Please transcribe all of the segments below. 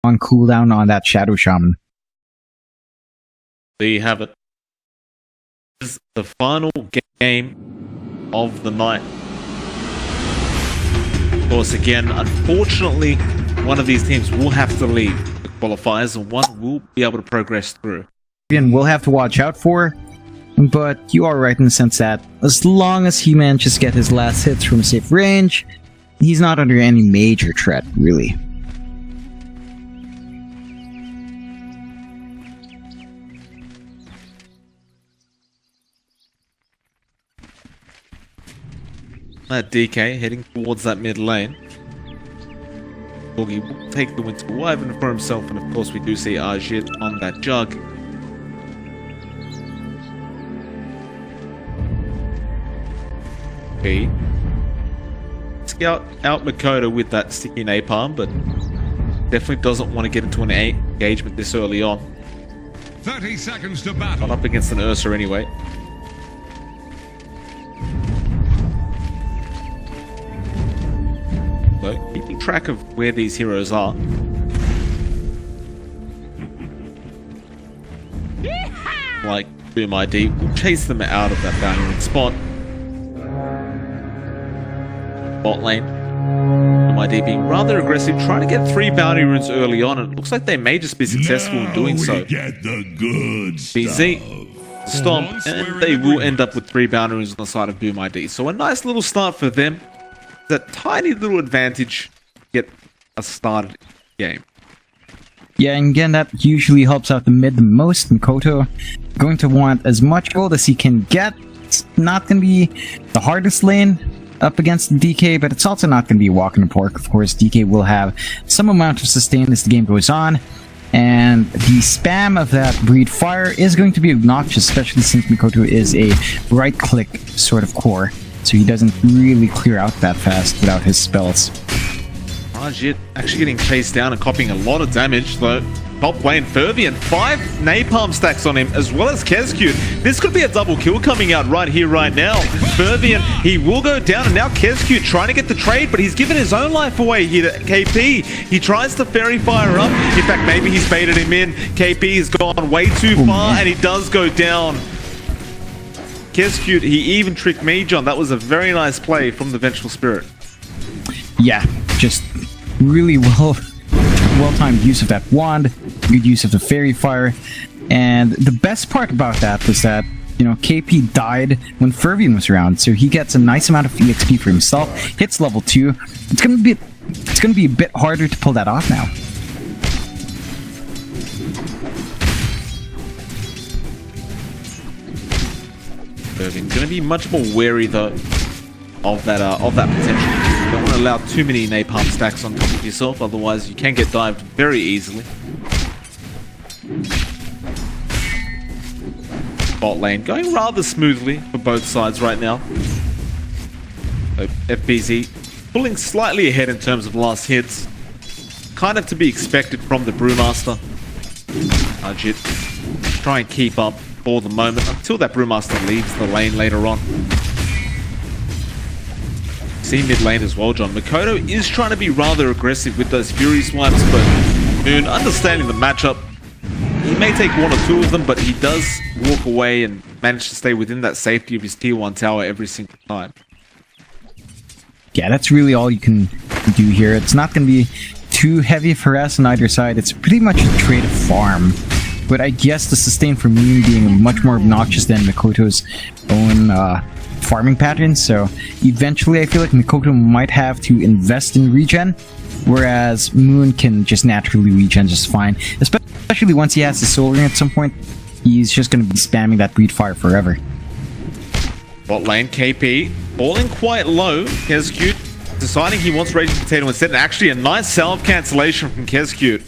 on cooldown on that Shadow Shaman. There you have it. This is the final game of the night. Of course, again, unfortunately, one of these teams will have to leave the qualifiers and one will be able to progress through. Again, we'll have to watch out for, but you are right in the sense that as long as he manages to get his last hits from safe range, he's not under any major threat, really. That DK heading towards that mid lane. Boogie will take the Winter Wyvern for himself, and of course we do see Ajit on that jug. Okay. Scout out Makoto with that sticky napalm, but definitely doesn't want to get into an engagement this early on. 30 seconds to battle. Not up against an Ursa anyway. So, keeping track of where these heroes are. Like Boom ID, will chase them out of that boundary spot. Bot lane. Boom ID being rather aggressive, trying to get 3 bounty runes early on, and it looks like they may just be successful in doing so. Get the good BZ, Stomp, and they will end up with 3 bounty runes on the side of Boom ID. So a nice little start for them. That tiny little advantage to get us started game. Yeah, and again, that usually helps out the mid the most. Makoto going to want as much gold as he can get. It's not going to be the hardest lane up against DK, but it's also not going to be a walk in the park. Of course, DK will have some amount of sustain as the game goes on, and the spam of that Breed Fire is going to be obnoxious, especially since Makoto is a right-click sort of core. So he doesn't really clear out that fast without his spells. Ajit actually getting chased down and copying a lot of damage, though. Top lane Fervian, 5 napalm stacks on him, as well as Kezcute. This could be a double kill coming out right here, right now. Fervian, he will go down, and now Kezcute trying to get the trade, but he's given his own life away here to KP. He tries to Fairy Fire up. In fact, maybe he's baited him in. KP has gone way too far, and he does go down. Kezcute, he even tricked Majon. That was a very nice play from the Vengeful Spirit. Yeah, just really well-timed use of that wand, good use of the Fairy Fire, and the best part about that was that, you know, KP died when Fervian was around, so he gets a nice amount of EXP for himself, hits level 2. It's gonna be a bit harder to pull that off now. Fervian going to be much more wary though of that potential. You don't want to allow too many napalm stacks on top of yourself, otherwise you can get dived very easily. Bot lane going rather smoothly for both sides right now. So FBZ pulling slightly ahead in terms of last hits. Kind of to be expected from the Brewmaster. Ajit try and keep up for the moment until that Brewmaster leaves the lane later on. See mid lane as well, John. Makoto is trying to be rather aggressive with those Fury swipes, but Moon, understanding the matchup, he may take 1 or 2 of them, but he does walk away and manage to stay within that safety of his tier 1 tower every single time. Yeah, that's really all you can do here. It's not going to be too heavy for us on either side. It's pretty much a trade of farm. But I guess the sustain for Moon being much more obnoxious than Makoto's own farming patterns, so eventually I feel like Makoto might have to invest in regen, whereas Moon can just naturally regen just fine. Especially once he has the Soul Ring at some point, he's just going to be spamming that Breed Fire forever. Bot lane, KP, falling quite low. Kezcute deciding he wants Raging Potato instead, and actually a nice salve cancellation from Kezcute.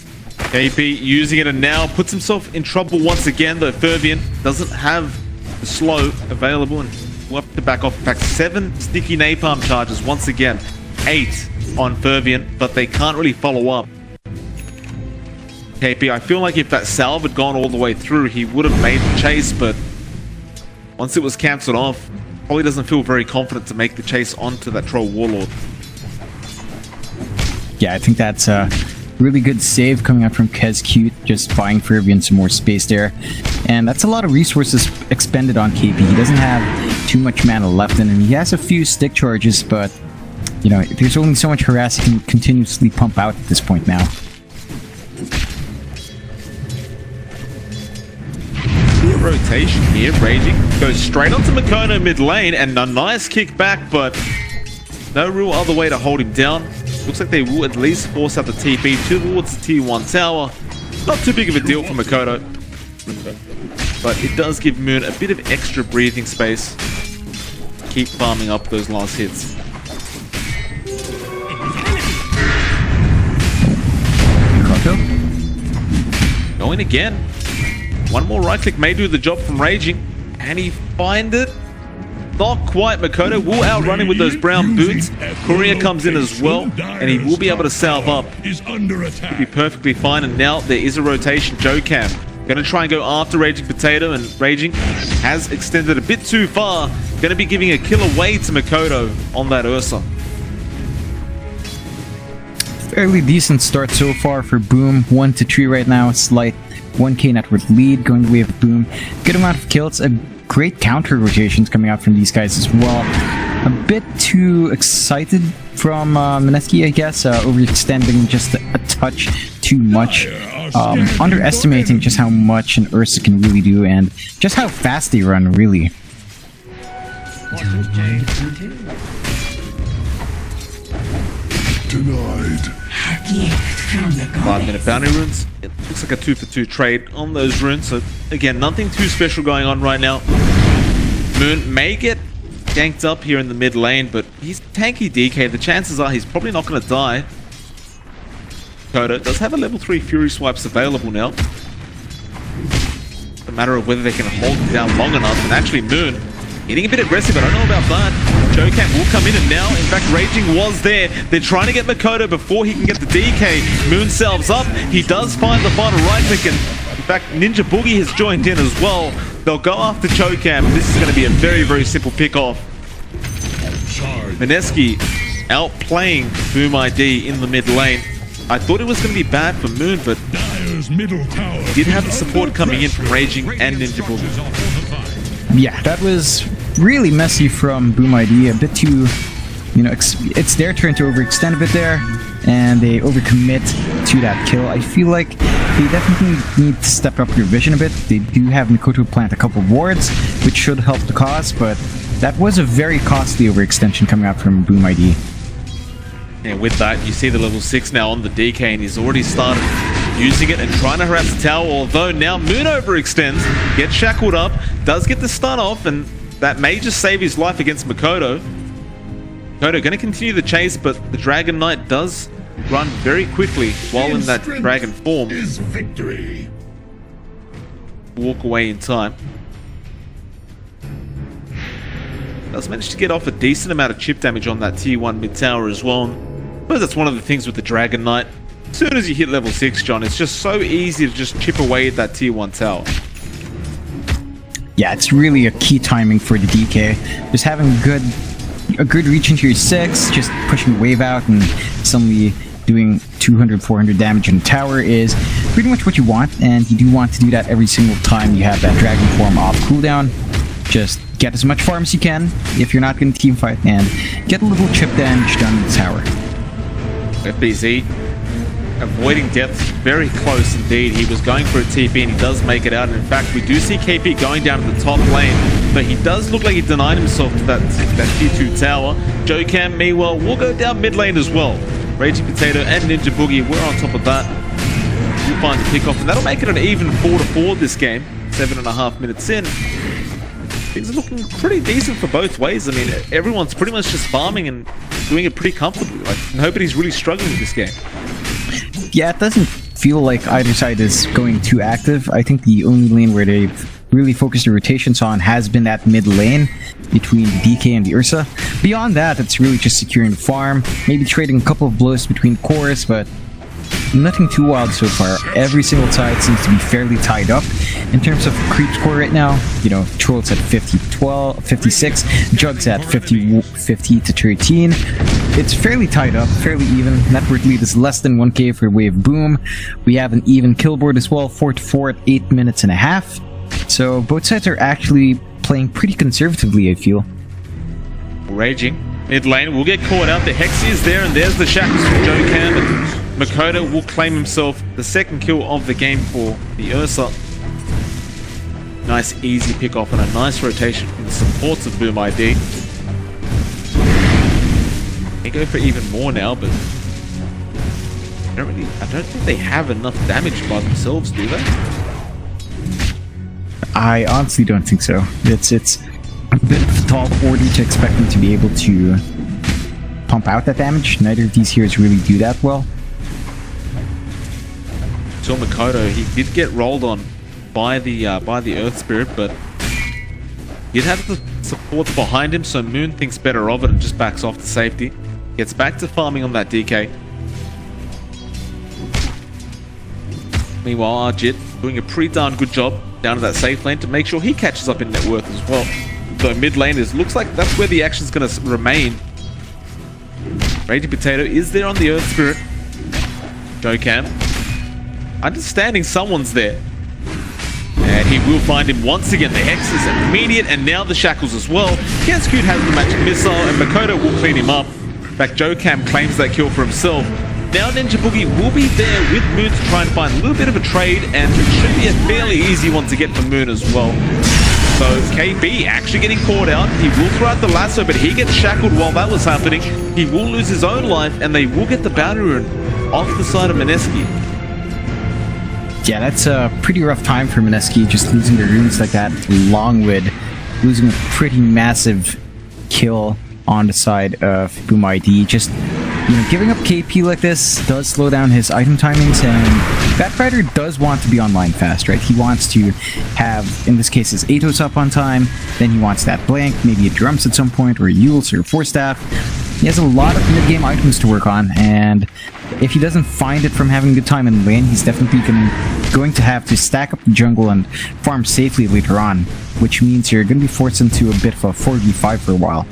KP using it and now puts himself in trouble once again, though Fervian doesn't have the slow available and will have to back off. In fact, 7 sticky napalm charges once again. 8 on Fervian, but they can't really follow up. KP, I feel like if that salve had gone all the way through, he would have made the chase, but once it was cancelled off, probably doesn't feel very confident to make the chase onto that Troll Warlord. Yeah, I think that's Really good save coming out from Kezcute, just buying Fervian some more space there. And that's a lot of resources expended on KP. He doesn't have too much mana left in him. He has a few stick charges, but you know, there's only so much harass he can continuously pump out at this point now. Rotation here, Raging goes straight onto Mikono mid lane, and a nice kickback, but no real other way to hold him down. Looks like they will at least force out the TP towards the tier 1 tower. Not too big of a deal for Mikoto, but it does give Moon a bit of extra breathing space. Keep farming up those last hits. Mikoto? Going again. One more right click may do the job from Raging. And he find it? Not quite. Mikoto will outrun him with those brown boots. Courier comes in as well, and he will be able to salve up. He'll be perfectly fine, and now there is a rotation. Jokam gonna try and go after Raging Potato, and Raging has extended a bit too far. Gonna be giving a kill away to Mikoto on that Ursa. Fairly decent start so far for Boom. 1-3 right now. Slight 1k net worth lead going the way of Boom. Good amount of kills. A great counter rotations coming out from these guys as well. A bit too excited from Mineski, I guess. Overextending just a touch too much. Underestimating just how much an Ursa can really do and just how fast they run, really. Denied. 5-minute bounty runes. It looks like a 2-for-2 trade on those runes. So again, nothing too special going on right now. Moon may get ganked up here in the mid lane, but he's tanky DK. The chances are he's probably not going to die. Koda does have a level 3 Fury Swipes available now. It's a matter of whether they can hold him down long enough. And actually Moon getting a bit aggressive. I don't know about that. Jokam will come in, and now, in fact, Raging was there. They're trying to get Mikoto before he can get the DK. Moon salves up. He does find the final right click, and in fact, Ninja Boogie has joined in as well. They'll go after Jokam. This is going to be a very, very simple pick-off. Mineski outplaying Boom ID in the mid lane. I thought it was going to be bad for Moon, but he did have the support coming in from Raging and Ninja Boogie. Yeah, that was really messy from Boom ID. A bit too, you know, it's their turn to overextend a bit there, and they overcommit to that kill. I feel like they definitely need to step up their vision a bit. They do have Mikoto plant a couple of wards, which should help the cause, but that was a very costly overextension coming out from Boom ID. And with that, you see the level 6 now on the DK, and he's already started using it and trying to harass the tower, although now Moon overextends, gets shackled up, does get the stun off, and that may just save his life against Mikoto. Mikoto going to continue the chase, but the Dragon Knight does run very quickly while in that dragon form. Is victory. Walk away in time. Does manage to get off a decent amount of chip damage on that tier 1 mid tower as well. But that's one of the things with the Dragon Knight. As soon as you hit level 6, John, it's just so easy to just chip away at that tier 1 tower. Yeah, it's really a key timing for the DK. Just having a good reach into your 6, just pushing wave out and suddenly doing 200, 400 damage in the tower is pretty much what you want, and you do want to do that every single time you have that dragon form off cooldown. Just get as much farm as you can if you're not going to teamfight, and get a little chip damage done in the tower. FBZ avoiding depth very close indeed. He was going for a TP and he does make it out. And in fact, we do see KP going down to the top lane, but he does look like he denied himself to that tier 2 tower. Jokam, meanwhile, will go down mid lane as well. Raging Potato and Ninja Boogie, we're on top of that. We'll find the pickoff, and that'll make it an even 4-4 this game. 7.5 minutes in. Things are looking pretty decent for both ways. I mean, everyone's pretty much just farming and doing it pretty comfortably. Like, nobody's really struggling with this game. Yeah, it doesn't feel like either side is going too active. I think the only lane where they've really focused their rotations on has been that mid lane between the DK and the Ursa. Beyond that, it's really just securing the farm, maybe trading a couple of blows between cores, but nothing too wild so far. Every single side seems to be fairly tied up. In terms of creep score right now, you know, Troll's at 56, Jug's at 50 to 13. It's fairly tied up, fairly even. Net worth lead is less than 1k for Wave Boom. We have an even kill board as well, 4-4 at 8 minutes and a half. So both sides are actually playing pretty conservatively, I feel. Raging. Mid lane will get caught out. The Hex is there, and there's the shackles from Joe Cam. And Makoto will claim himself the second kill of the game for the Ursa. Nice easy pick off and a nice rotation from the supports of Boom ID. They go for even more now, but I don't think they have enough damage by themselves, do they? I honestly don't think so. It's a bit of a tall order to expect them to be able to pump out that damage. Neither of these heroes really do that well. So Makoto, he did get rolled on by the Earth Spirit, but he'd have the support behind him, so Moon thinks better of it and just backs off to safety. Gets back to farming on that DK. Meanwhile, Arjit doing a pretty darn good job down to that safe lane to make sure he catches up in net worth as well. Though mid lane looks like that's where the action's going to remain. Raging Potato is there on the Earth Spirit. Joe Cam understanding someone's there. And he will find him once again. The Hex is immediate, and now the shackles as well. Kescute has the magic missile, and Makoto will clean him up. In fact, Joe Cam claims that kill for himself. Now Ninja Boogie will be there with Moon to try and find a little bit of a trade, and it should be a fairly easy one to get for Moon as well. So KB actually getting caught out. He will throw out the lasso, but he gets shackled while that was happening. He will lose his own life, and they will get the bounty rune off the side of Mineski. Yeah, that's a pretty rough time for Mineski, just losing the runes like that, along with losing a pretty massive kill on the side of Boom ID. Just, you know, giving up KP like this does slow down his item timings, and Batrider does want to be online fast, right? He wants to have, in this case, his Atos up on time, then he wants that blank, maybe a drums at some point, or a Yules or a Force Staff. He has a lot of mid-game items to work on, and if he doesn't find it from having a good time in lane, he's definitely going to have to stack up the jungle and farm safely later on, which means you're going to be forced into a bit of a 4v5 for a while.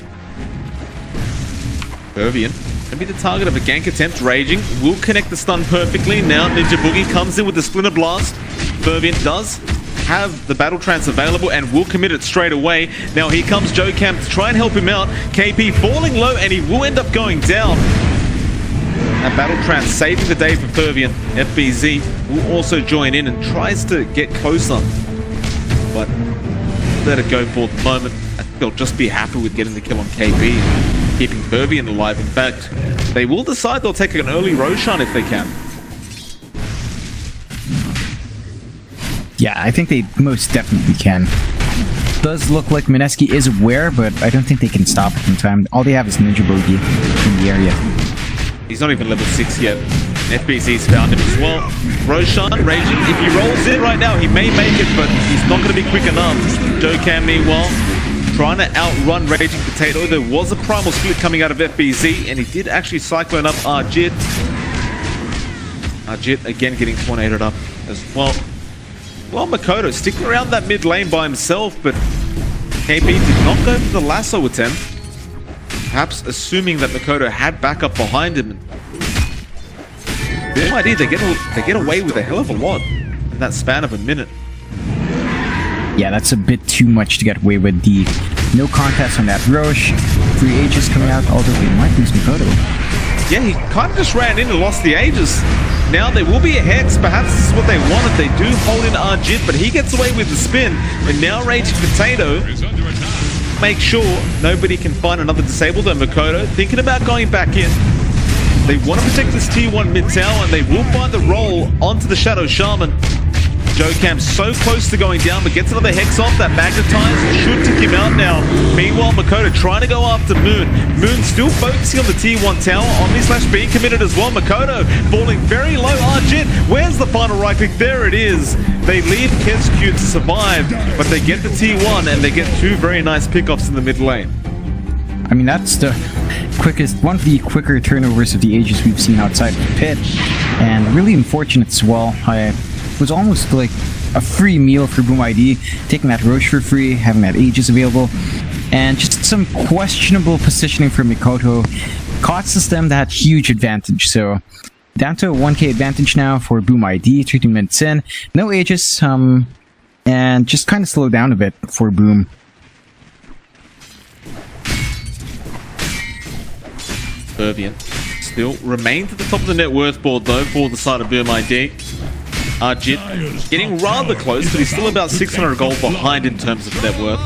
Fervian going to be the target of a gank attempt. Raging will connect the stun perfectly. Now Ninja Boogie comes in with the Splinter Blast. Fervian does have the Battle Trance available and will commit it straight away. Now here comes Joe Cam to try and help him out. KP falling low, and he will end up going down. And Battle Trance saving the day for Fervian. FBZ will also join in and tries to get closer, but let it go for the moment. I think they'll just be happy with getting the kill on KB, keeping Fervian alive. In fact, they will decide they'll take an early Roshan if they can. Yeah, I think they most definitely can. Does look like Mineski is aware, but I don't think they can stop it in time. All they have is Ninja Boogie in the area. He's not even level 6 yet. FBZ's found him as well. Roshan, Raging, if he rolls in right now, he may make it, but he's not going to be quick enough. Joe Cam, meanwhile, trying to outrun Raging Potato. There was a primal split coming out of FBZ, and he did actually cyclone up Arjit. Arjit again getting tornadoed up as well. Well, Makoto sticking around that mid lane by himself, but KB did not go for the lasso attempt. Perhaps assuming that Makoto had backup behind him. Good idea, they get away with a hell of a lot in that span of a minute. Yeah, that's a bit too much to get away with. The no contest on that Roche. Free Aegis coming out, although they might lose Makoto. Yeah, he kind of just ran in and lost the Aegis. Now there will be a Hex, perhaps this is what they wanted. They do hold in Arjit, but he gets away with the spin. And now Raging Potato make sure nobody can find another disabled. And Makoto thinking about going back in. They want to protect this tier 1 mid tower, and they will find the roll onto the Shadow Shaman. Joe Cam so close to going down, but gets another Hex off. That Magnetize should tick him out now. Meanwhile, Makoto trying to go after Moon. Moon still focusing on the tier 1 tower. Omni being committed as well. Makoto falling very low. Arjit, where's the final right click? There it is. They leave Kescute to survive, but they get the tier 1, and they get 2 very nice pickoffs in the mid lane. I mean, that's the one of the quicker turnovers of the ages we've seen outside of the pit, and really unfortunate as well. I was almost like a free meal for Boom ID, taking that Roche for free, having that Aegis available, and just some questionable positioning from Mikoto costs them that huge advantage. So down to a 1k advantage now for Boom ID, 13 minutes in, no Aegis, and just kind of slow down a bit for Boom. Fervian still remains at the top of the net worth board though for the side of Boom ID. Arjit getting rather close, but he's still about 600 gold behind in terms of net worth.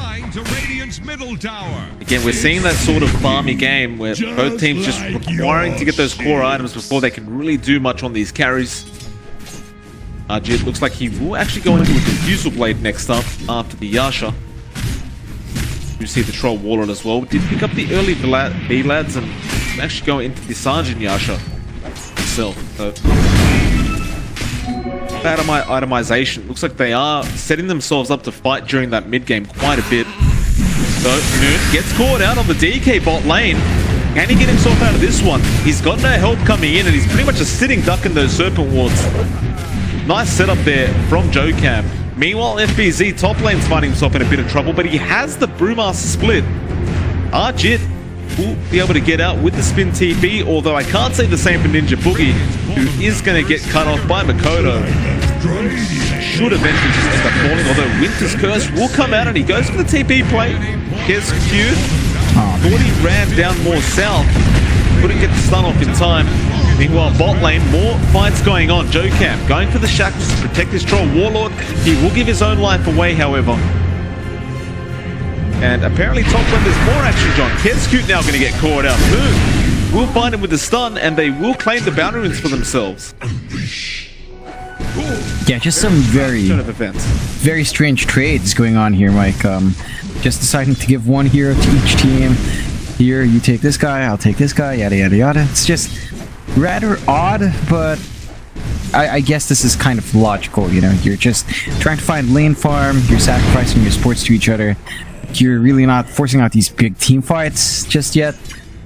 Again, we're seeing that sort of farmy game where both teams just requiring to get those core items before they can really do much on these carries. Arjit looks like he will actually go into a Diffusal Blade next up after the Yasha. You see the Troll Warlord as well. Did pick up the early B-Lads and actually go into the Sergeant Yasha himself. So bad itemization. Looks like they are setting themselves up to fight during that mid-game quite a bit. So Moon gets caught out on the DK bot lane. Can he get himself out of this one? He's got no help coming in and he's pretty much a sitting duck in those Serpent Wards. Nice setup there from Jokam. Meanwhile, FBZ top lane's finding himself in a bit of trouble, but he has the Brewmaster split. Arjit will be able to get out with the spin TP, although I can't say the same for Ninja Boogie, who is going to get cut off by Mikoto. Should eventually just end up falling, although Winter's Curse will come out and he goes for the TP play. Gets Q. Thought he ran down more south. Couldn't get the stun off in time. Meanwhile, bot lane, more fights going on. Jokam going for the shackles to protect his Troll Warlord. He will give his own life away, however. And apparently top lane there's more action, John. Kescute now going to get caught out. Moon will find him with the stun and they will claim the boundary wins for themselves. Yeah, just some very strange trades going on here, Mike. Just deciding to give one hero to each team. Here, you take this guy, I'll take this guy, yada yada yada. It's just rather odd, but I guess this is kind of logical, you know? You're just trying to find lane farm, you're sacrificing your supports to each other. You're really not forcing out these big team fights just yet.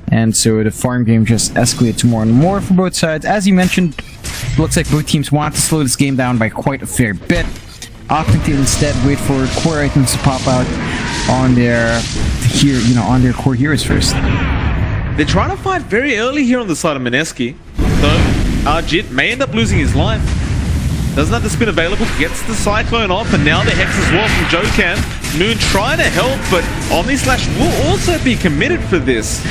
And so the farm game just escalates more and more for both sides. As you mentioned, looks like both teams want to slow this game down by quite a fair bit, opting to instead wait for core items to pop out on their on their core heroes first. They're trying to fight very early here on the side of Mineski, though Arjit may end up losing his life. Doesn't have the spin available, gets the Cyclone off, and now the Hex as well from Jokam. Moon trying to help, but Omni Slash will also be committed for this.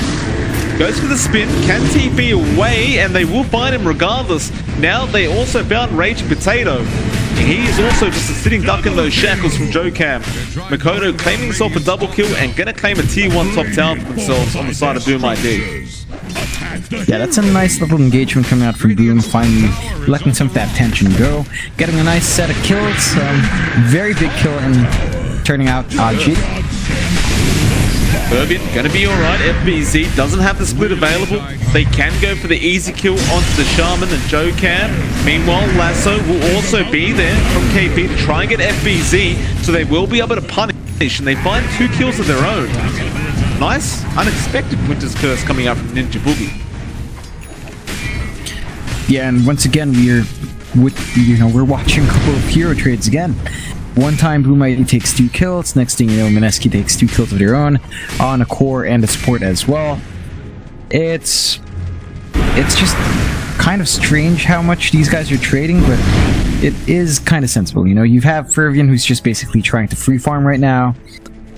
Goes for the spin, can TP away, and they will find him regardless. Now they also found Rage Potato. He is also just a sitting duck in those shackles from Jokam. Mikoto claiming himself a double kill and gonna claim a tier 1 top tower for themselves on the side of Boom ID. Yeah, that's a nice little engagement coming out from Boom, finally letting some of that tension go. Getting a nice set of kills, very big kill and turning out Ajit. Fervian gonna be alright. FBZ doesn't have the split available. They can go for the easy kill onto the Shaman and Jokam. Meanwhile, Lasso will also be there from KP to try and get FBZ, so they will be able to punish, and they find 2 kills of their own. Nice, unexpected Winter's Curse coming out from Ninja Boogie. Yeah, and once again we're watching a couple of hero trades again. One time Boom ID takes 2 kills, next thing you know Mineski takes 2 kills of their own on a core and a support as well. It's just kind of strange how much these guys are trading, but it is kind of sensible. You know, you have Fervian who's just basically trying to free farm right now.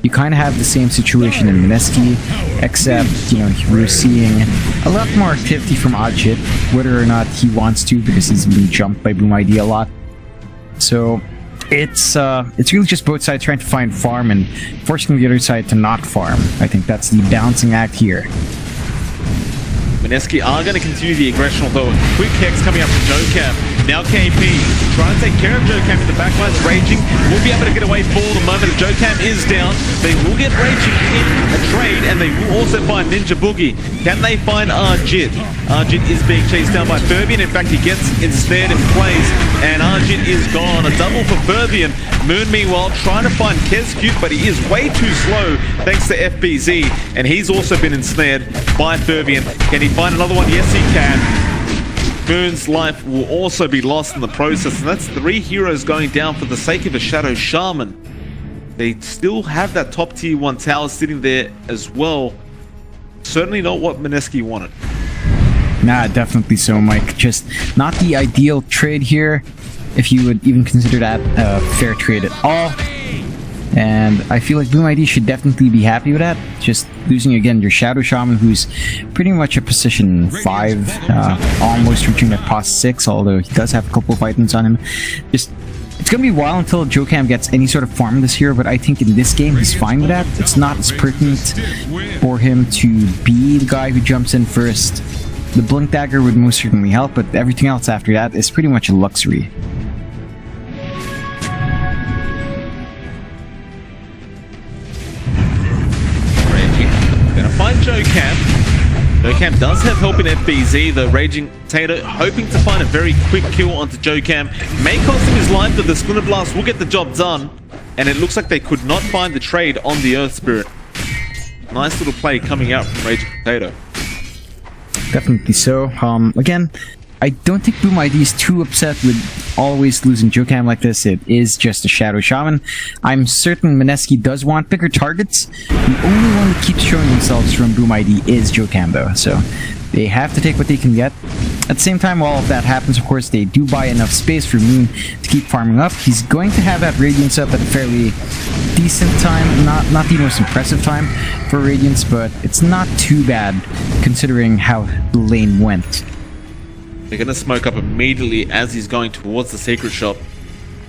You kind of have the same situation in Mineski, except, you know, we're seeing a lot more activity from Ajit, whether or not he wants to, because he's being jumped by Boom ID a lot. So it's really just both sides trying to find farm and forcing the other side to not farm. I think that's the balancing act here. Mineski are going to continue the aggression, although a quick Hex coming up from Jokam. Now KP trying to take care of Jokam in the backlines. Raging will be able to get away for the moment. If Jokam is down, they will get Raging in a trade, and they will also find Ninja Boogie. Can they find Arjit? Arjit is being chased down by Fervian. In fact, he gets ensnared and plays, and Arjit is gone. A double for Fervian. Moon, meanwhile, trying to find Kezcute, but he is way too slow thanks to FBZ. And he's also been ensnared by Fervian. Can he find another one? Yes, he can. Moon's life will also be lost in the process. And that's 3 heroes going down for the sake of a Shadow Shaman. They still have that top tier 1 tower sitting there as well. Certainly not what Mineski wanted. Nah, definitely so, Mike. Just not the ideal trade here, if you would even consider that a fair trade at all. And I feel like Boom ID should definitely be happy with that. Just losing again your Shadow Shaman, who's pretty much a position 5, almost reaching that past 6, although he does have a couple of items on him. Just, it's gonna be a while until Jokam gets any sort of farm this year, but I think in this game he's fine with that. It's not as pertinent for him to be the guy who jumps in first. The Blink Dagger would most certainly help, but everything else after that is pretty much a luxury. Gonna find Jokam. Jokam does have help in FBZ, the Raging Potato hoping to find a very quick kill onto Jokam. May cost him his life, but the Splinter Blast will get the job done. And it looks like they could not find the trade on the Earth Spirit. Nice little play coming out from Raging Potato. Definitely so. Again, I don't think Boom ID is too upset with always losing Jokam like this. It is just a Shadow Shaman. I'm certain Mineski does want bigger targets. The only one that keeps showing themselves from Boom ID is Jokam though, so they have to take what they can get. At the same time, while that happens, of course, they do buy enough space for Moon to keep farming up. He's going to have that Radiance up at a fairly decent time. Not the most impressive time for Radiance, but it's not too bad considering how the lane went. They're going to smoke up immediately as he's going towards the secret shop.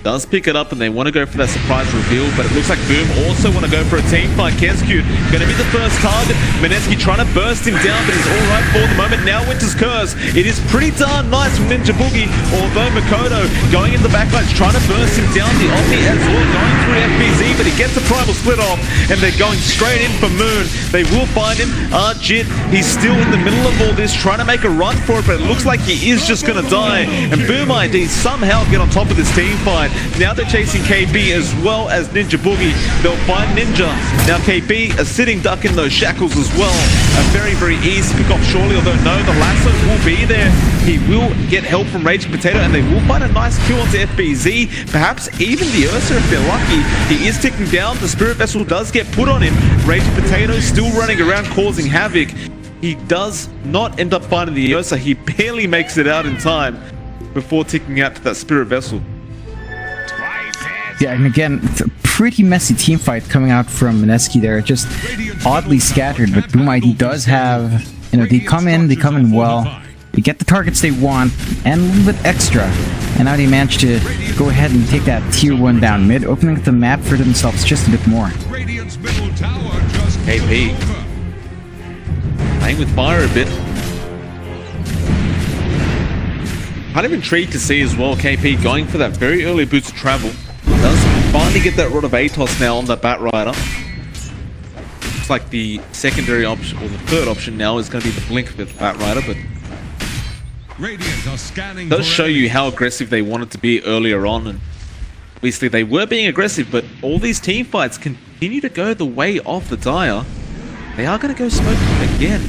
Does pick it up and they want to go for that surprise reveal, but it looks like Boom also want to go for a team fight. Kezcute going to be the first target. Mineski trying to burst him down, but he's alright for the moment. Now Winter's Curse. It is pretty darn nice from Ninja Boogie, although Makoto going in the backlines trying to burst him down. The Omni as well going through FBZ, but he gets the Primal Split off and they're going straight in for Moon. They will find him. Jit, he's still in the middle of all this, trying to make a run for it, but it looks like he is just going to die. And Boom ID somehow get on top of this team fight. Now they're chasing KB as well as Ninja Boogie. They'll find Ninja. Now KB is sitting duck in those shackles as well. A very, very easy pick off surely, although no, the lasso will be there. He will get help from Raging Potato and they will find a nice kill onto FBZ. Perhaps even the Ursa if they're lucky. He is ticking down. The Spirit Vessel does get put on him. Raging Potato still running around causing havoc. He does not end up finding the Ursa. He barely makes it out in time before ticking out to that Spirit Vessel. Yeah, and again, it's a pretty messy team fight coming out from Mineski there. Just oddly scattered, but Boom ID does have, you know, they come in well, they get the targets they want, and a little bit extra. And now they manage to go ahead and take that tier 1 down mid, opening up the map for themselves just a bit more. KP playing with fire a bit. Kind of intrigued to see as well KP going for that very early boost of travel. Does finally get that Rod of Atos now on the Bat Rider. Looks like the secondary option, or the third option now, is going to be the Blink with Bat Rider, but it does show you how aggressive they wanted to be earlier on. And obviously they were being aggressive, but all these team fights continue to go the way of the Dire. They are going to go smoking again.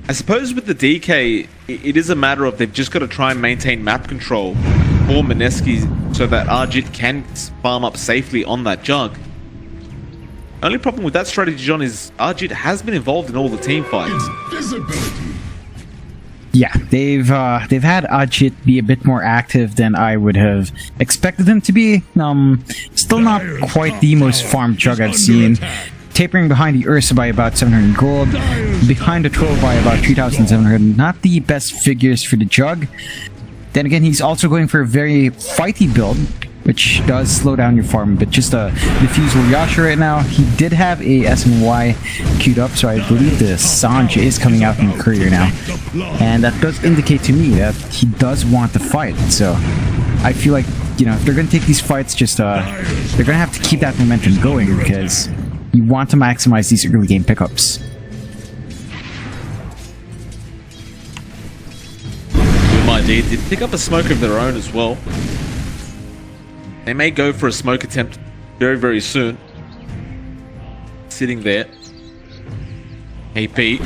I suppose with the DK, it is a matter of they've just got to try and maintain map control for Mineski so that Arjit can farm up safely on that jug. Only problem with that strategy, John, is Arjit has been involved in all the team fights. Yeah, they've had Arjit be a bit more active than I would have expected him to be. Still not quite the most farmed jug I've seen. Tapering behind the Ursa by about 700 gold, behind the Troll by about 3,700. Not the best figures for the jug. Then again, he's also going for a very fighty build, which does slow down your farm, but just a Diffusal Yasha right now. He did have a SNY queued up, so I believe the Sanj is coming out in the courier now. And that does indicate to me that he does want to fight, so I feel like, you know, if they're going to take these fights, just they're going to have to keep that momentum going, because you want to maximize these early game Indeed, did pick up a smoke of their own as well. They may go for a smoke attempt very, very soon. Sitting there. KP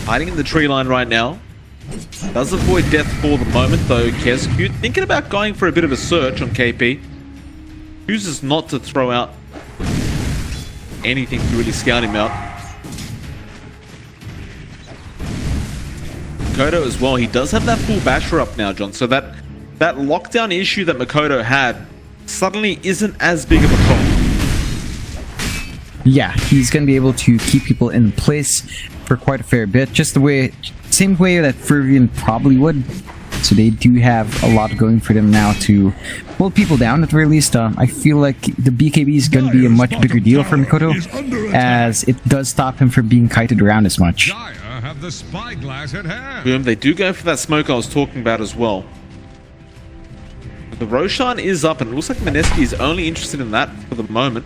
hiding in the tree line right now. Does avoid death for the moment though. Kescute thinking about going for a bit of a search on KP. Chooses not to throw out anything to really scout him out. Makoto as well, he does have that full basher up now, John, so that lockdown issue that Makoto had suddenly isn't as big of a problem. Yeah, he's going to be able to keep people in place for quite a fair bit, just the same way that Fervian probably would. So they do have a lot going for them now to hold people down at the very least. I feel like the BKB is going to be a much bigger deal for Makoto, as it does stop him from being kited around as much. Have the spyglass at hand. Boom, they do go for that smoke I was talking about as well. The Roshan is up, and it looks like Mineski is only interested in that for the moment.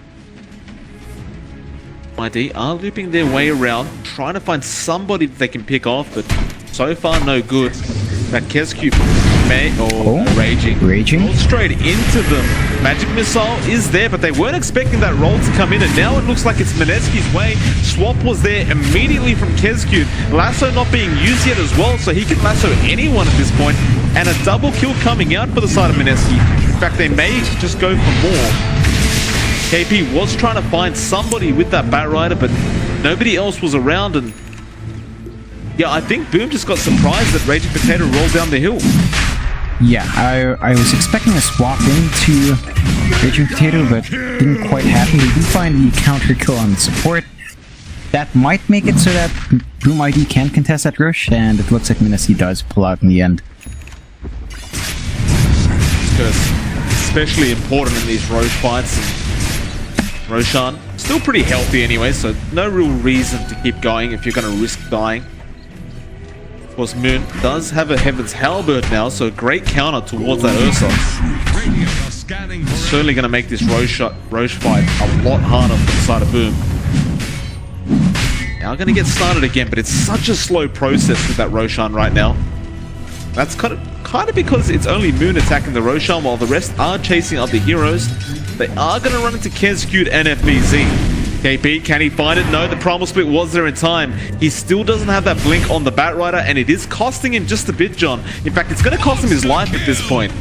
ID are looping their way around, trying to find somebody that they can pick off, but so far no good. That Kescute may... raging. Rolled straight into them. Magic Missile is there, but they weren't expecting that roll to come in, and now it looks like it's Mineski's way. Swap was there immediately from Kescute. Lasso not being used yet as well, so he can lasso anyone at this point. And a double kill coming out for the side of Mineski. In fact, they may just go for more. KP was trying to find somebody with that Batrider, but nobody else was around, and yeah, I think Boom just got surprised that Raging Potato rolled down the hill. Yeah, I was expecting a swap into Raging Potato, but didn't quite happen. They do find the counter kill on support. That might make it so that Boom ID can contest that rush, and it looks like Mineski does pull out in the end. It's especially important in these Roche fights. And Roshan, still pretty healthy anyway, so no real reason to keep going if you're going to risk dying. Of course, Moon does have a Heaven's Halberd now, so a great counter towards that Ursa. Certainly going to make this Roche fight a lot harder for the side of Boom. Now going to get started again, but it's such a slow process with that Roshan right now. That's kind of because it's only Moon attacking the Roshan while the rest are chasing other heroes. They are going to run into Kescute and FBZ. KP, can he find it? No, the Primal Split was there in time. He still doesn't have that blink on the Batrider, and it is costing him just a bit, John. In fact, it's going to cost him his life at this point.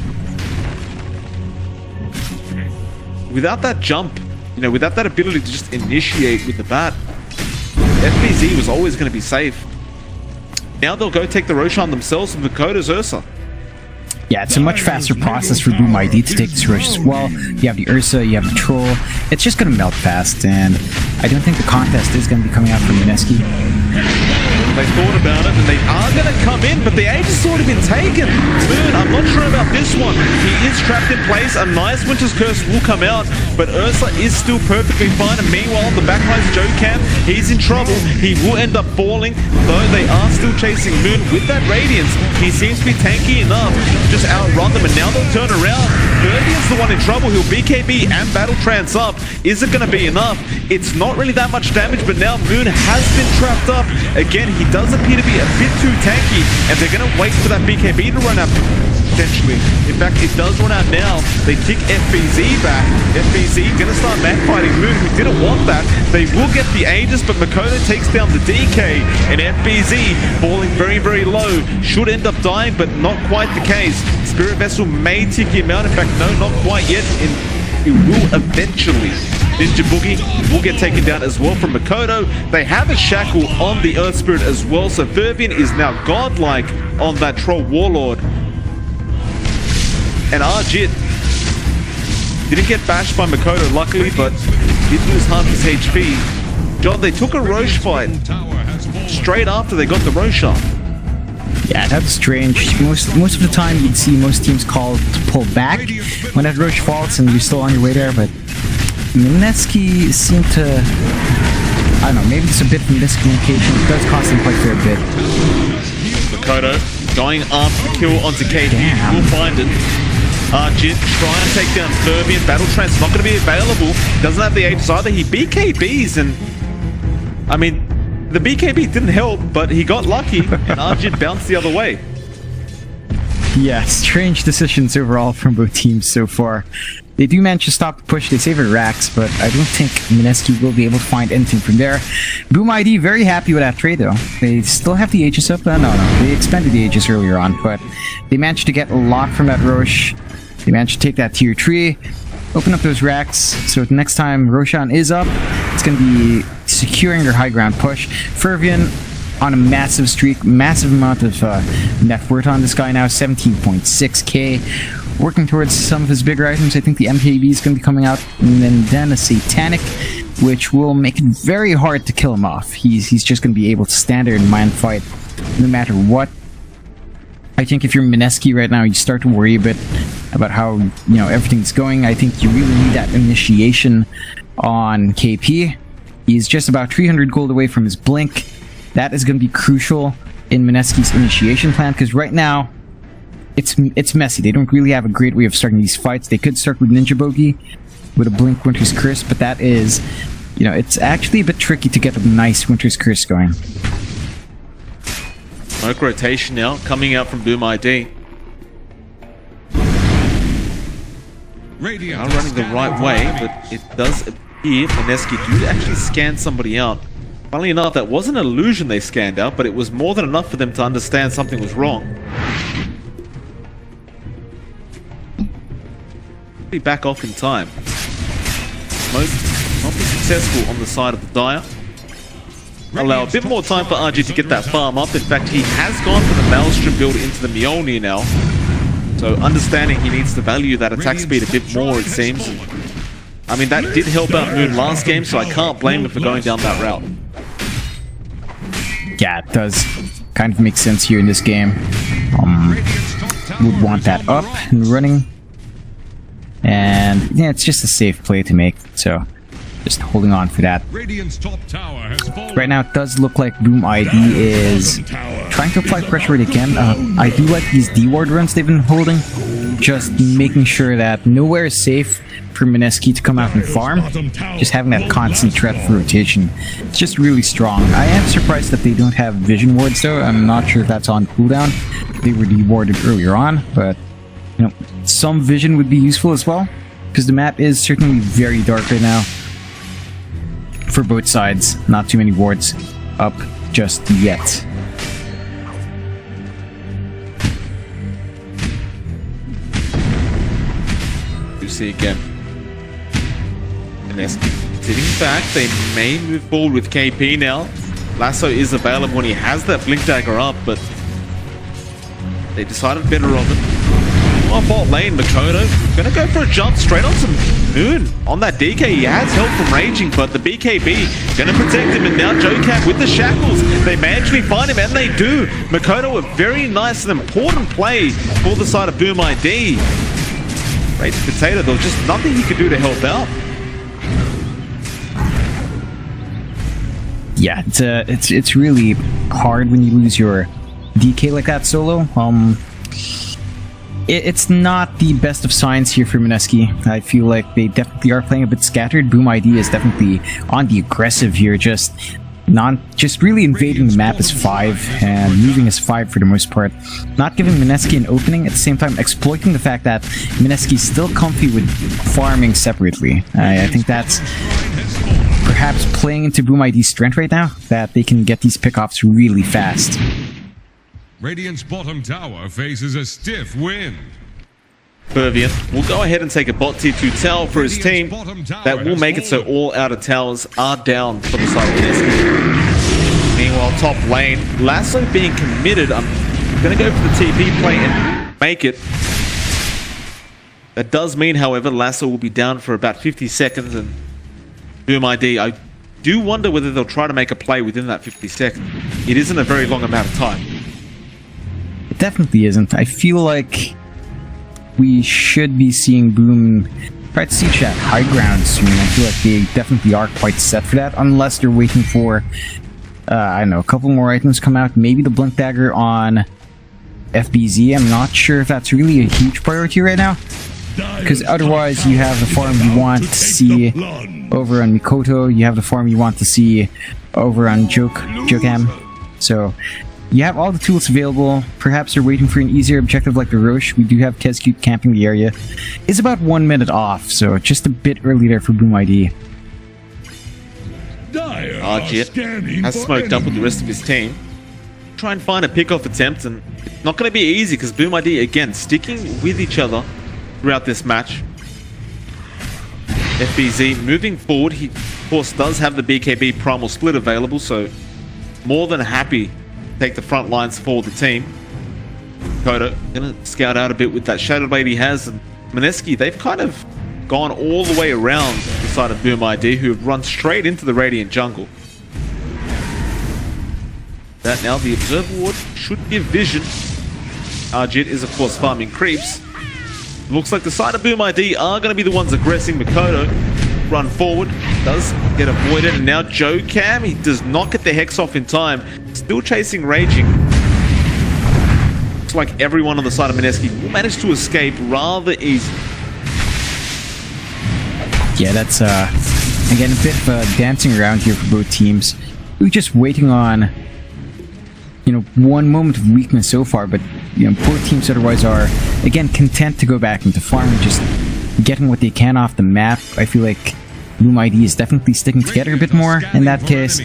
Without that jump, without that ability to just initiate with the bat, FBZ was always going to be safe. Now they'll go take the Roshan themselves with Makoto's Ursa. Yeah, it's a much faster process for Boom ID to take this rush as well. You have the Ursa, you have the Troll. It's just going to melt fast, and I don't think the contest is going to be coming out from Mineski. They thought about it, and they are going to come in, but the age has sort of been taken. Moon, I'm not sure about this one. He is trapped in place. A nice Winter's Curse will come out, but Ursa is still perfectly fine. And meanwhile, the backline's Joe-Cam, he's in trouble. He will end up falling, though they are still chasing Moon with that Radiance. He seems to be tanky enough to just outrun them, and now they'll turn around. Fervian's the one in trouble. He'll BKB and Battle Trance up. Is it going to be enough? It's not really that much damage, but now Moon has been trapped up. Again, he does appear to be a bit too tanky, and they're going to wait for that BKB to run out, potentially. In fact, it does run out now. They kick FBZ back. FBZ going to start backfighting Moon, who didn't want that. They will get the Aegis, but Makoto takes down the DK, and FBZ falling very, very low. Should end up dying, but not quite the case. Spirit Vessel may tick him out. In fact, no, not quite yet. It will eventually. Ninja Boogie will get taken down as well from Makoto. They have a shackle on the Earth Spirit as well, so Fervian is now godlike on that Troll Warlord. And Arjit didn't get bashed by Makoto, luckily, but did lose half his HP. John, they took a Roche fight straight after they got the Roshan. Yeah, that's strange. Most of the time, you'd see most teams call to pull back when that Roche falls and you're still on your way there, but Mineski seemed to... I don't know, maybe it's a bit from miscommunication. It does cost him quite a fair bit. Makoto going after the kill onto KP. We'll find it. Arjit trying to take down Fervian. Battle Trance not going to be available. Doesn't have the Aegis either. He BKBs, and I mean, the BKB didn't help, but he got lucky, and Arjit bounced the other way. Yeah, strange decisions overall from both teams so far. They do manage to stop the push, they save their racks, but I don't think Mineski will be able to find anything from there. Boom ID very happy with that trade though. They still have the Aegis up? No, they expended the Aegis earlier on, but they managed to get a lot from that Roche. They managed to take that tier 3, open up those racks, so next time Roshan is up, it's going to be securing their high ground push. Fervian on a massive streak, massive amount of net worth on this guy now, 17.6k. Working towards some of his bigger items. I think the MKB is going to be coming out, and then a Satanic, which will make it very hard to kill him off. He's just going to be able to stand there and mind fight no matter what. I think if you're Mineski right now, you start to worry a bit about how, you know, everything's going. I think you really need that initiation on KP. He's just about 300 gold away from his blink. That is going to be crucial in Mineski's initiation plan, because right now it's messy. They don't really have a great way of starting these fights. They could start with Ninja Bogey with a Blink Winter's Curse, but that is, you know, it's actually a bit tricky to get a nice Winter's Curse going. Smoke rotation now coming out from Boom ID. Are running the right way, but it does appear Mineski do actually scan somebody out. Funnily enough, that wasn't an illusion they scanned out, but it was more than enough for them to understand something was wrong. Be back off in time. Smoke not be successful on the side of the Dire. Allow a bit more time for RG to get that farm up. In fact, he has gone for the Maelstrom build into the Mjolnir now. So understanding he needs to value that attack speed a bit more, it seems. I mean, that did help out Moon last game, so I can't blame him for going down that route. Yeah, it does kind of make sense here in this game. Would want that up and running. And yeah, it's just a safe play to make, so just holding on for that. Right now, it does look like Boom ID is trying to apply pressure where they can. I do like these D-ward runs they've been holding, just making sure that nowhere is safe for Mineski to come out and farm. Just having that constant threat for rotation. It's just really strong. I am surprised that they don't have vision wards though. I'm not sure if that's on cooldown. They were de-warded earlier on, but you know, some vision would be useful as well, because the map is certainly very dark right now. For both sides, not too many wards up just yet. You see again. Mineski sitting back. They may move forward with KP now. Lasso is available when he has that Blink Dagger up, but they decided better of it. On bot lane, Makoto gonna go for a jump straight on some Moon. On that DK, he has help from raging, but the BKB gonna protect him, and now JoCat with the shackles. They may actually find him, and they do. Makoto, a very nice and important play for the side of Boom ID. Rage Potato, there was just nothing he could do to help out. Yeah, it's really hard when you lose your DK like that solo. It's not the best of signs here for Mineski. I feel like they definitely are playing a bit scattered. Boom ID is definitely on the aggressive here, just really invading the map as 5 and moving as 5 for the most part. Not giving Mineski an opening, at the same time exploiting the fact that Mineski's still comfy with farming separately. I think that's perhaps playing into Boom ID's strength right now, that they can get these pickoffs really fast. Radiant's bottom tower faces a stiff wind. Fervian will go ahead and take a bot tier 2 tower for his team. That will make it so all outer towers are down for the side of Mineski. Meanwhile, top lane, Lasso being committed. I'm going to go for the TP play and make it. That does mean, however, Lasso will be down for about 50 seconds, and Boom ID, I do wonder whether they'll try to make a play within that 50 seconds. It isn't a very long amount of time. It definitely isn't. I feel like we should be seeing Boom try to siege that high ground soon. I feel like they definitely are quite set for that, unless they're waiting for, I don't know, a couple more items come out. Maybe the Blink Dagger on FBZ. I'm not sure if that's really a huge priority right now, because otherwise you have the farm you want to see over on Mikoto, you have the farm you want to see over on Jokam. So you have all the tools available. Perhaps you're waiting for an easier objective like the Roche. We do have Kescute camping the area. It's about 1 minute off, so just a bit early there for Boom ID. Arjit has smoked up with the rest of his team. Try and find a pickoff attempt, and it's not going to be easy because Boom ID, again, sticking with each other throughout this match. FBZ moving forward. He, of course, does have the BKB Primal Split available, so more than happy to take the front lines for the team. Kodo gonna scout out a bit with that Shadow Blade he has, and Mineski, they've kind of gone all the way around the side of Boom ID, who have run straight into the Radiant jungle. That now the Observer Ward should give vision. Arjit is, of course, farming creeps. Looks like the side of Boom ID are going to be the ones aggressing. Mikoto run forward, does get avoided, and now Joe Cam, he does not get the Hex off in time. Still chasing Raging. Looks like everyone on the side of Mineski will manage to escape rather easy. Yeah, that's again a bit of dancing around here for both teams. We're just waiting on, you know, one moment of weakness so far, but you know, both teams otherwise are again content to go back into farm and just getting what they can off the map. I feel like Boom ID is definitely sticking together a bit more in that case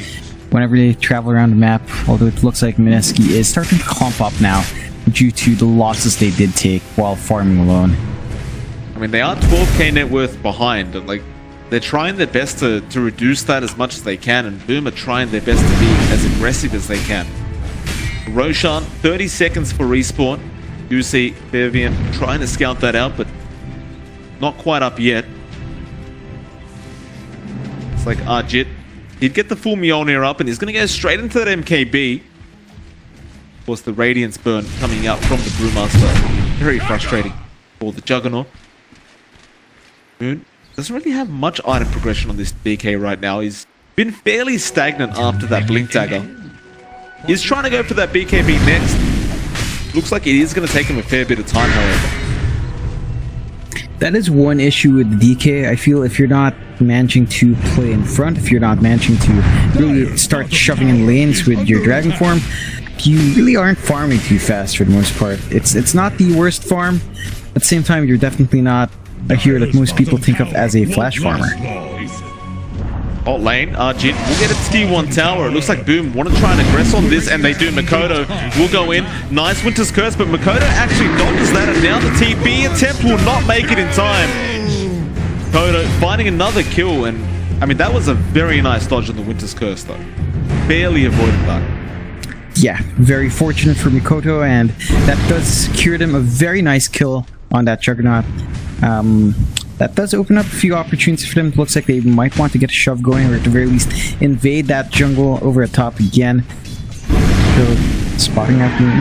whenever they travel around the map, although it looks like Mineski is starting to clump up now due to the losses they did take while farming alone. I mean, they are 12k net worth behind, and like, they're trying their best to reduce that as much as they can, and Boom are trying their best to be as aggressive as they can. Roshan, 30 seconds for respawn. You see Fairvian trying to scout that out, but not quite up yet. It's like Arjit did get the full Mjolnir up, and he's going to go straight into that MKB. Of course, the Radiance burn coming out from the Brewmaster. Very frustrating for the Juggernaut. Moon doesn't really have much item progression on this DK right now. He's been fairly stagnant after that Blink Dagger. He's trying to go for that BKB next. Looks like it is going to take him a fair bit of time, however. That is one issue with the DK. I feel if you're not managing to play in front, if you're not managing to really start shoving in lanes with your Dragon form, you really aren't farming too fast for the most part. It's not the worst farm. At the same time, you're definitely not a hero that most people think of as a flash farmer. Bot lane, Arjit will get its T1 tower. It looks like Boom want to try and aggress on this, and they do. Makoto will go in. Nice Winter's Curse, but Makoto actually dodges that, and now the TB attempt will not make it in time. Makoto finding another kill, and I mean, that was a very nice dodge on the Winter's Curse, though. Barely avoided that. Yeah, very fortunate for Mikoto, and that does secure them a very nice kill on that Juggernaut. That does open up a few opportunities for them. It looks like they might want to get a shove going, or at the very least invade that jungle over the top again. So, spotting out Moon.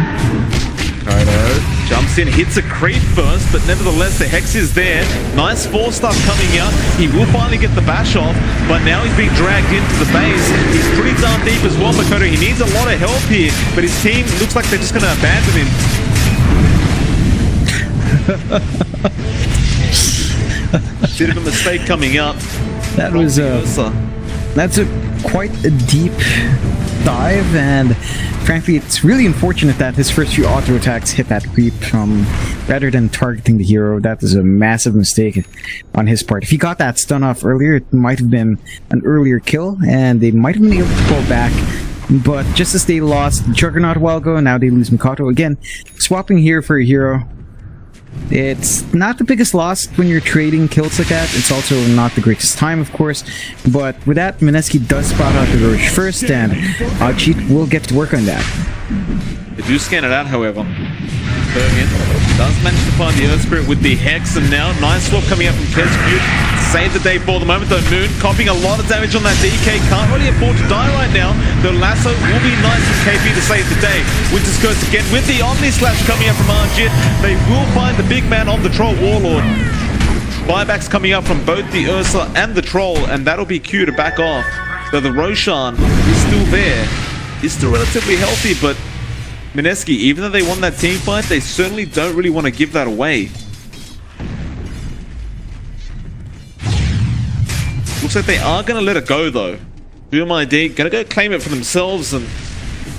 Kodo jumps in, hits a creep first, but nevertheless the Hex is there. Nice 4-star coming out. He will finally get the bash off, but now he's being dragged into the base. He's pretty darn deep as well, Makoto. He needs a lot of help here, but his team looks like they're just going to abandon him. Bit of a mistake coming up. That was that's quite a deep dive, and frankly, it's really unfortunate that his first few auto attacks hit that creep rather than targeting the hero. That is a massive mistake on his part. If he got that stun off earlier, it might have been an earlier kill, and they might have been able to pull back. But just as they lost Juggernaut a while ago, now they lose Mikoto again. Swapping here for a hero. It's not the biggest loss when you're trading kills like that. It's also not the greatest time, of course. But with that, Mineski does spot out the Roche first, and Arjit will get to work on that. They do scan it out, however. Bergen does manage to find the Earth Spirit with the Hex, and now nice swap coming out from Kescute. Save the day for the moment, though. Moon copying a lot of damage on that DK. Can't really afford to die right now. The lasso will be nice for KP to save the day. Winter's Curse again with the Omni Slash coming out from Arjit. They will find the big man on the Troll Warlord. Buybacks coming up from both the Ursa and the Troll, and that'll be Q to back off. Though the Roshan is still there. He's still relatively healthy, but Mineski, even though they won that team fight, they certainly don't really want to give that away. Looks like they are going to let it go, though. Boom ID going to go claim it for themselves, and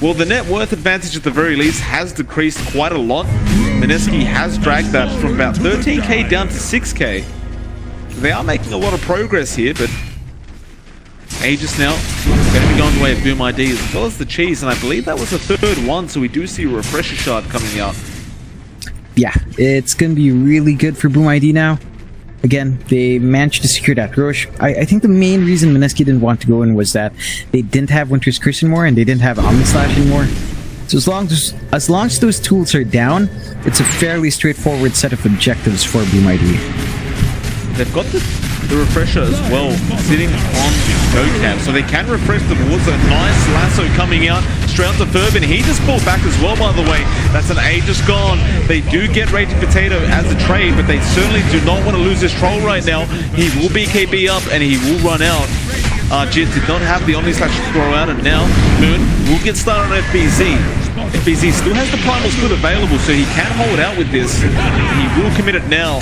Well, the net worth advantage at the very least has decreased quite a lot. Mineski has dragged that from about 13k down to 6k. They are making a lot of progress here, but Aegis now going to be going the way of Boom ID as well as the Cheese, and I believe that was the third one, so we do see a Refresher Shard coming out. Yeah, it's going to be really good for Boom ID now. Again, they managed to secure that Roche. I think the main reason Mineski didn't want to go in was that they didn't have Winter's Curse anymore and they didn't have Omni Slash anymore. So as long as those tools are down, it's a fairly straightforward set of objectives for Boom ID. They've got the Refresher as well sitting on GoCam, so they can refresh the boards. A nice lasso coming out straight onto Fervin. He just pulled back as well, by the way. That's an Aegis gone. They do get Raging Potato as a trade, but they certainly do not want to lose this troll right now. He will BKB up and he will run out. Jit did not have the Omni Slash to throw out, and now Moon will get started on FBZ. FBZ still has the Primal Split available, so he can hold out with this. He will commit it now.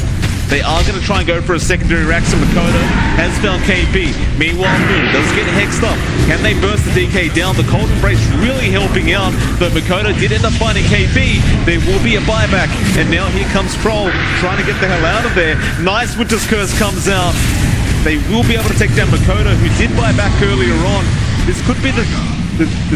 They are going to try and go for a secondary Rax, and Makoto has found KB. Meanwhile, Moon does get hexed up. Can they burst the DK down? The Cold Embrace really helping out, but Makoto did end up finding KB. There will be a buyback, and now here comes Troll trying to get the hell out of there. Nice Winter's Curse comes out. They will be able to take down Makoto, who did buy back earlier on. This could be the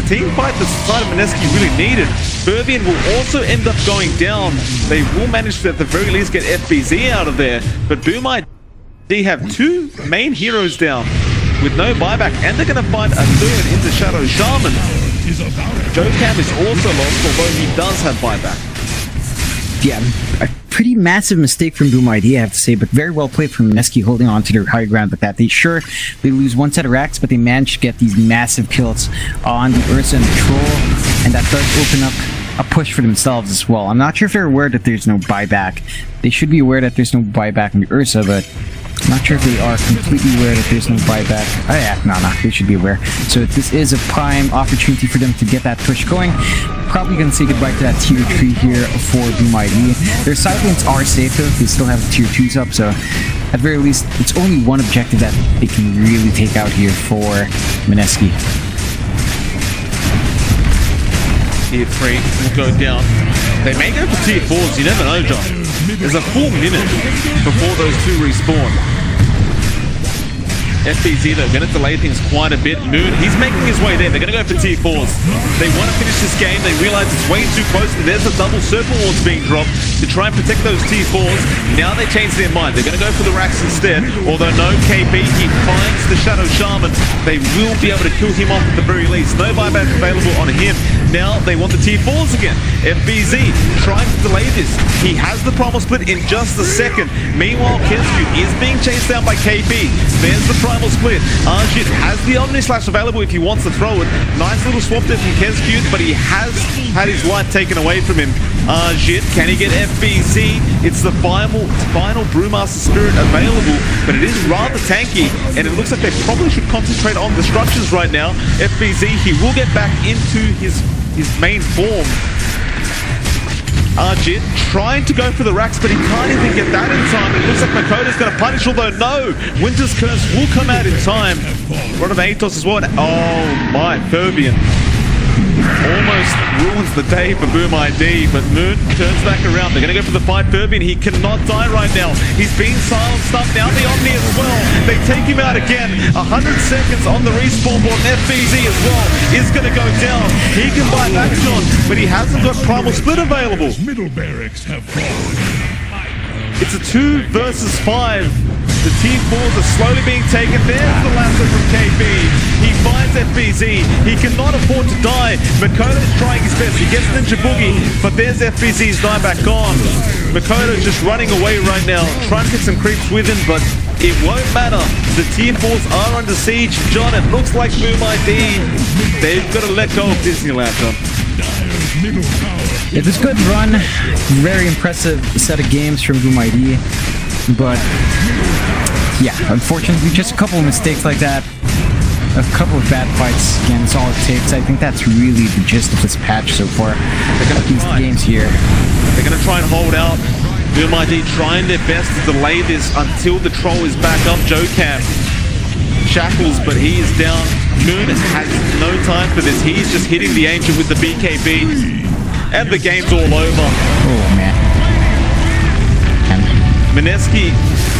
team fight the side of Mineski really needed. Fervian will also end up going down. They will manage to at the very least get FBZ out of there. But Boom ID have two main heroes down with no buyback, and they're going to find a third into Shadow Shaman. JoeCam is also lost, although he does have buyback. Yeah, a pretty massive mistake from Boom ID, I have to say, but very well played from Mineski holding on to their high ground with that. They lose one set of racks, but they manage to get these massive kills on the Ursa and the Troll, and that does open up a push for themselves as well. I'm not sure if they're aware that there's no buyback. They should be aware that there's no buyback on the Ursa, but I'm not sure if they are completely aware that there's no buyback. Oh yeah, no, they should be aware. So this is a prime opportunity for them to get that push going. Probably going to say goodbye to that tier 3 here for Boom ID. Their side lanes are safe though, they still have tier 2s up, so at very least, it's only one objective that they can really take out here for Mineski. Tier 3 will go down. They may go for tier 4s, you never know, John. There's a full minute before those two respawn. FBZ though, going to delay things quite a bit. Moon, he's making his way there. They're going to go for tier 4s. They want to finish this game. They realize it's way too close. There's a double circle wards being dropped to try and protect those tier 4s. Now they change their mind. They're going to go for the racks instead. Although no KB, he finds the Shadow Shaman. They will be able to kill him off at the very least. No buyback available on him. Now they want the tier 4s again. FBZ trying to delay this. He has the Primal Split in just a second. Meanwhile, Kensu is being chased down by KB. There's the Primal Split. Arjit has the Omni Slash available if he wants to throw it. Nice little swap there from Kensu, but he has had his life taken away from him. Arjit, can he get FBZ? It's the final Brewmaster Spirit available, but it is rather tanky, and it looks like they probably should concentrate on the structures right now. FBZ, he will get back into his main form. Arjit trying to go for the racks, but he can't even get that in time. It looks like Makoto's going to punish, although no! Winter's Curse will come out in time. Rod of Atos as well. Oh my, Fervian almost ruins the day for Boom ID, but Moon turns back around. They're going to go for the fight. Fervian, he cannot die right now. He's being silenced up. Now the Omni as well. They take him out again. 100 seconds on the respawn board. FBZ as well is going to go down. He can buy back John, but he hasn't got Primal Split available. Middle barracks have fallen. It's a 2 versus 5. The tier 4s are slowly being taken. There's the lasso from KB. He finds FBZ. He cannot afford to die. Makoto's trying his best. He gets Ninja Boogie, but there's FBZ's dieback gone. Makoto's just running away right now, trying to get some creeps with him, but it won't matter. The tier 4s are under siege. John, it looks like Boom ID. They've got to let go of Disneyland, John. It was a good run. Very impressive set of games from Boom ID. But yeah, unfortunately, just a couple of mistakes like that, a couple of bad fights against all it takes. I think that's really the gist of this patch so far. They're going to these games here. They're going to try and hold out. Boom ID trying their best to delay this until the troll is back up. JoeCam shackles, but he is down. Moon has no time for this. He's just hitting the Ancient with the BKB. And the game's all over. Oh, man. Mineski,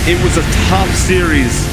it was a tough series.